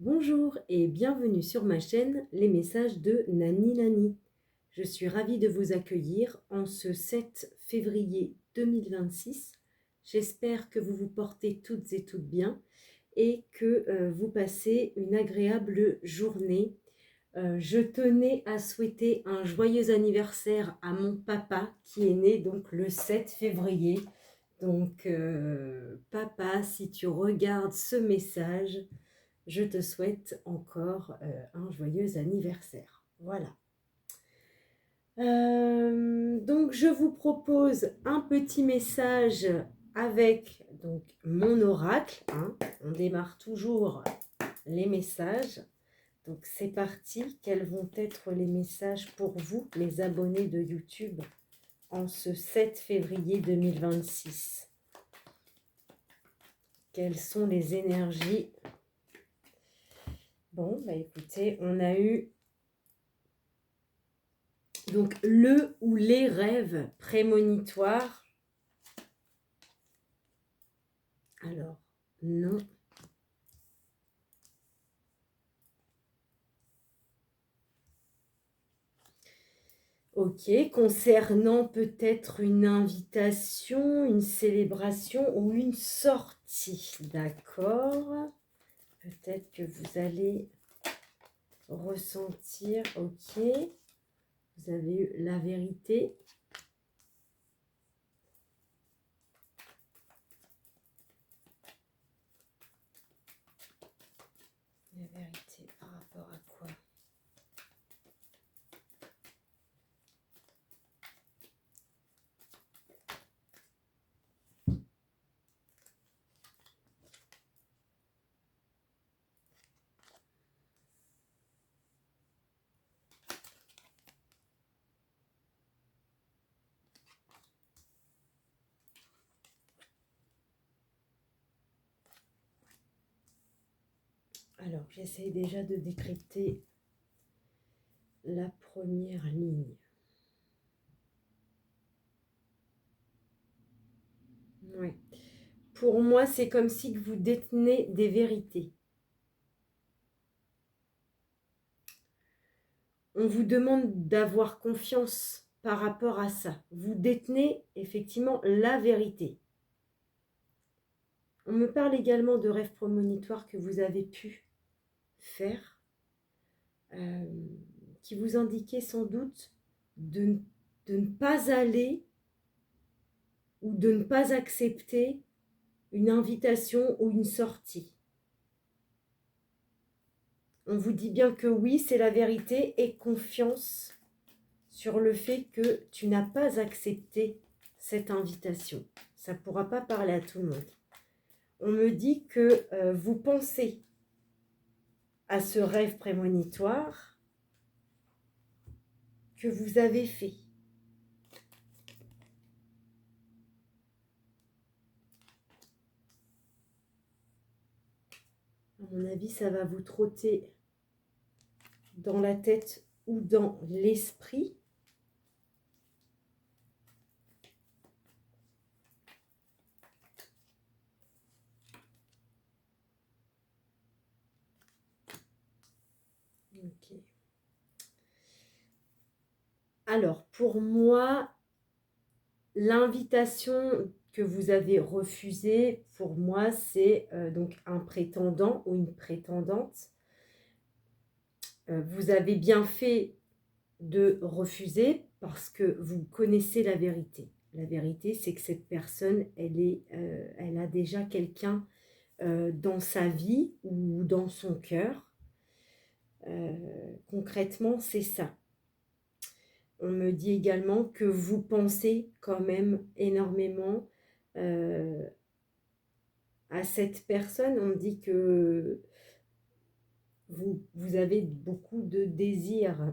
Bonjour et bienvenue sur ma chaîne Les messages de Nani Nani. Je suis ravie de vous accueillir en ce 7 février 2026. J'espère que vous vous portez toutes et toutes bien et que vous passez une agréable journée. Je tenais à souhaiter un joyeux anniversaire à mon papa qui est né donc le 7 février. Donc papa, si tu regardes ce message, je te souhaite encore un joyeux anniversaire. Voilà. Donc, je vous propose un petit message avec donc, mon oracle. On démarre toujours les messages. Donc, c'est parti. Quels vont être les messages pour vous, les abonnés de YouTube, en ce 7 février 2026? Quelles sont les énergies? Bon, bah écoutez, on a eu donc le ou les rêves prémonitoires. Alors, non. Ok, concernant peut-être une invitation, une célébration ou une sortie. D'accord. Peut-être que vous allez ressentir, ok. Vous avez eu la vérité. La vérité par rapport à quoi? Alors, j'essaie déjà de décrypter la première ligne. Ouais. Pour moi, c'est comme si vous détenez des vérités. On vous demande d'avoir confiance par rapport à ça. Vous détenez effectivement la vérité. On me parle également de rêves prémonitoires que vous avez pu faire, qui vous indiquaient sans doute de ne pas aller ou de ne pas accepter une invitation ou une sortie. On vous dit bien que oui, c'est la vérité et confiance sur le fait que tu n'as pas accepté cette invitation. Ça ne pourra pas parler à tout le monde. On me dit que vous pensez à ce rêve prémonitoire que vous avez fait. À mon avis, ça va vous trotter dans la tête ou dans l'esprit. Ok. Alors, pour moi, l'invitation que vous avez refusée, pour moi, c'est donc un prétendant ou une prétendante. Vous avez bien fait de refuser parce que vous connaissez la vérité. La vérité, c'est que cette personne, elle a déjà quelqu'un dans sa vie ou dans son cœur. Concrètement, c'est ça. On me dit également que vous pensez quand même énormément à cette personne. On me dit que vous avez beaucoup de désirs.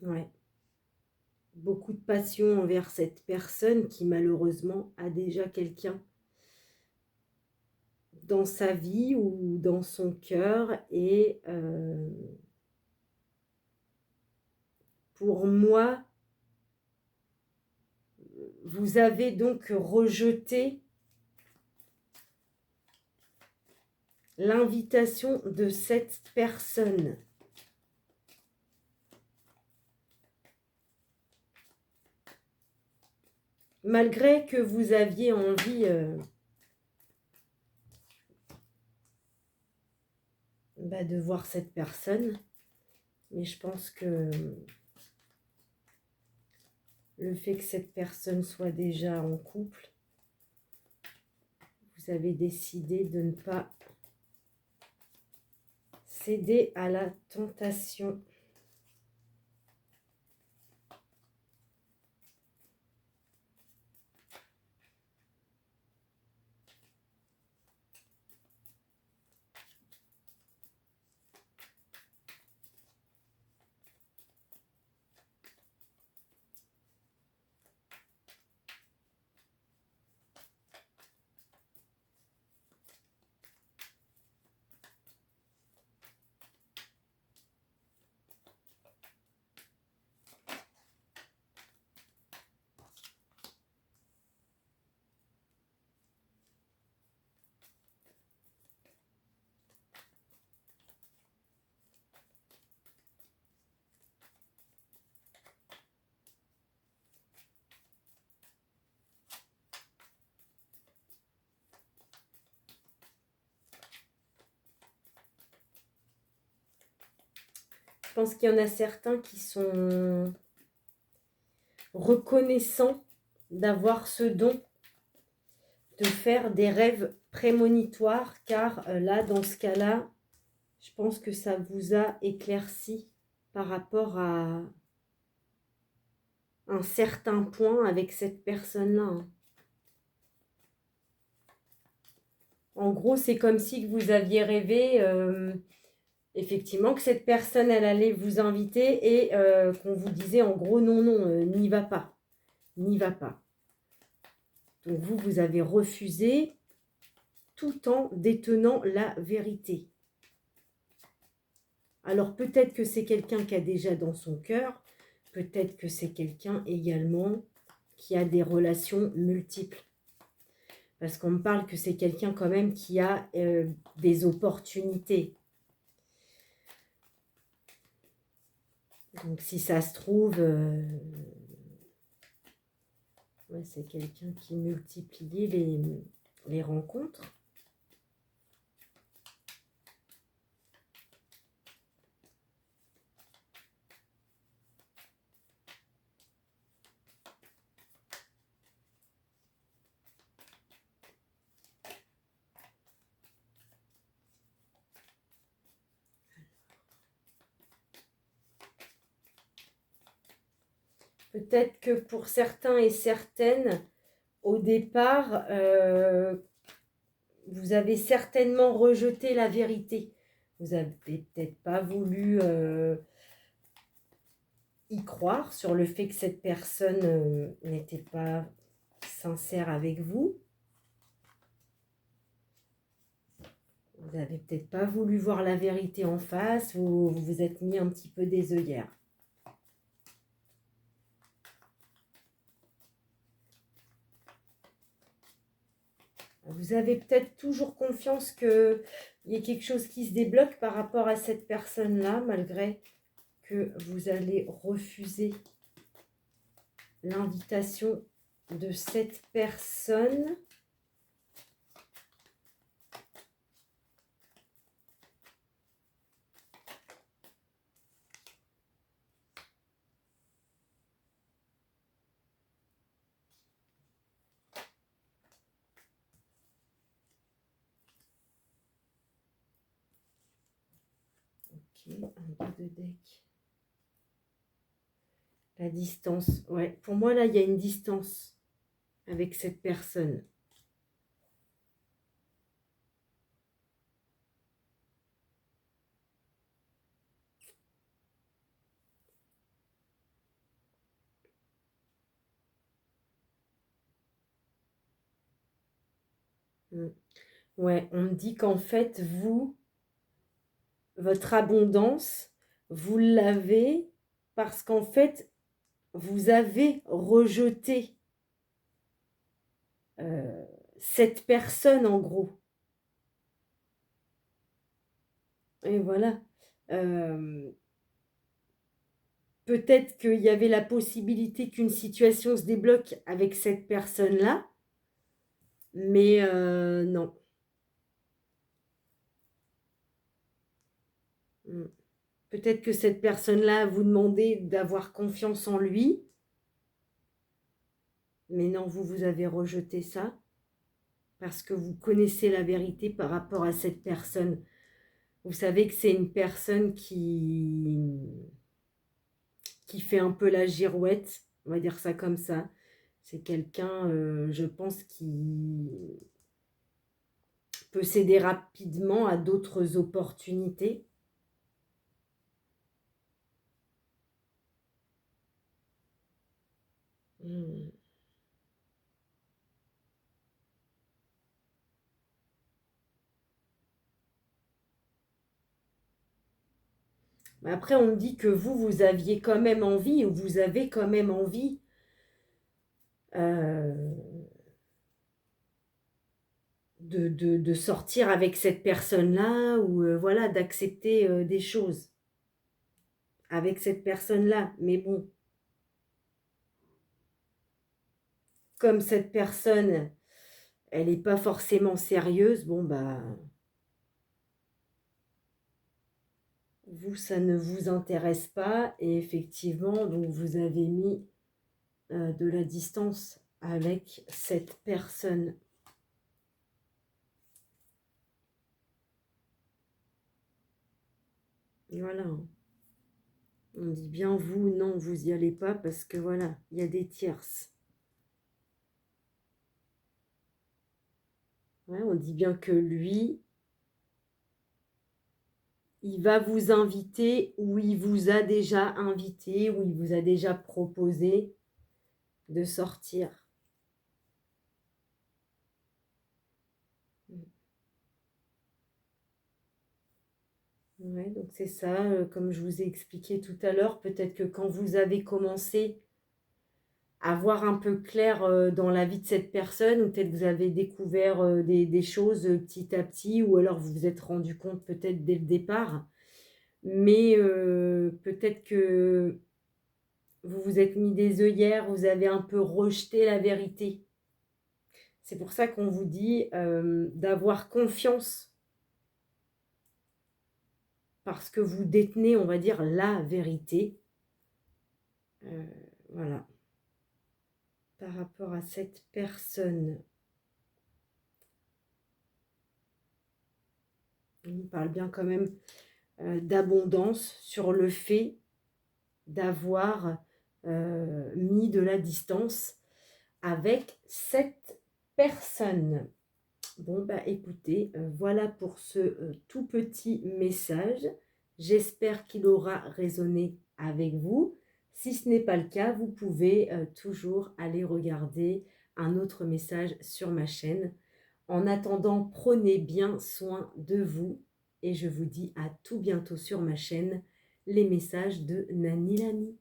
Ouais. Beaucoup de passion envers cette personne qui malheureusement a déjà quelqu'un dans sa vie ou dans son cœur. Et pour moi, vous avez donc rejeté l'invitation de cette personne. Malgré que vous aviez envie de voir cette personne, mais je pense que le fait que cette personne soit déjà en couple, vous avez décidé de ne pas céder à la tentation. Je pense qu'il y en a certains qui sont reconnaissants d'avoir ce don de faire des rêves prémonitoires, car là, dans ce cas-là, je pense que ça vous a éclairci par rapport à un certain point avec cette personne-là. Hein. En gros, c'est comme si vous aviez rêvé, effectivement, que cette personne, elle allait vous inviter et qu'on vous disait en gros, non, non, n'y va pas. N'y va pas. Donc vous avez refusé tout en détenant la vérité. Alors peut-être que c'est quelqu'un qui a déjà dans son cœur, peut-être que c'est quelqu'un également qui a des relations multiples. Parce qu'on me parle que c'est quelqu'un quand même qui a des opportunités. Donc si ça se trouve, ouais, c'est quelqu'un qui multiplie les rencontres. Peut-être que pour certains et certaines, au départ, vous avez certainement rejeté la vérité. Vous n'avez peut-être pas voulu y croire sur le fait que cette personne n'était pas sincère avec vous. Vous n'avez peut-être pas voulu voir la vérité en face, vous vous êtes mis un petit peu des œillères. Vous avez peut-être toujours confiance qu'il y ait quelque chose qui se débloque par rapport à cette personne-là, malgré que vous allez refuser l'invitation de cette personne. Ok, un deux de deck. La distance, ouais. Pour moi, là, il y a une distance avec cette personne. Ouais, on me dit qu'en fait, votre abondance, vous l'avez parce qu'en fait, vous avez rejeté cette personne, en gros. Et voilà. Euh, Peut-être qu'il y avait la possibilité qu'une situation se débloque avec cette personne-là, mais non. Mm. Peut-être que cette personne-là vous demandait d'avoir confiance en lui, mais non, vous avez rejeté ça parce que vous connaissez la vérité par rapport à cette personne. Vous savez que c'est une personne qui fait un peu la girouette, on va dire ça comme ça. C'est quelqu'un, je pense, qui peut céder rapidement à d'autres opportunités. Hmm. Mais après, on me dit que vous aviez quand même envie, ou vous avez quand même envie euh, de sortir avec cette personne-là, ou voilà, d'accepter des choses avec cette personne-là. Mais bon, comme cette personne, elle n'est pas forcément sérieuse, bon, bah, vous, ça ne vous intéresse pas. Et effectivement, donc vous avez mis de la distance avec cette personne. Voilà. On dit bien vous, non, vous y allez pas parce que voilà, il y a des tierces. Ouais, on dit bien que lui, il va vous inviter ou il vous a déjà invité ou il vous a déjà proposé de sortir. Ouais, donc c'est ça, comme je vous ai expliqué tout à l'heure, peut-être que quand vous avez commencé à voir un peu clair dans la vie de cette personne, ou peut-être vous avez découvert des choses petit à petit, ou alors vous vous êtes rendu compte peut-être dès le départ, mais peut-être que vous vous êtes mis des œillères, vous avez un peu rejeté la vérité. C'est pour ça qu'on vous dit d'avoir confiance, parce que vous détenez, on va dire, la vérité. Euh, voilà, par rapport à cette personne. On parle bien quand même d'abondance sur le fait d'avoir mis de la distance avec cette personne. Bon, bah écoutez, voilà pour ce tout petit message. J'espère qu'il aura résonné avec vous. Si ce n'est pas le cas, vous pouvez toujours aller regarder un autre message sur ma chaîne. En attendant, prenez bien soin de vous et je vous dis à tout bientôt sur ma chaîne, les messages de Nani Lani.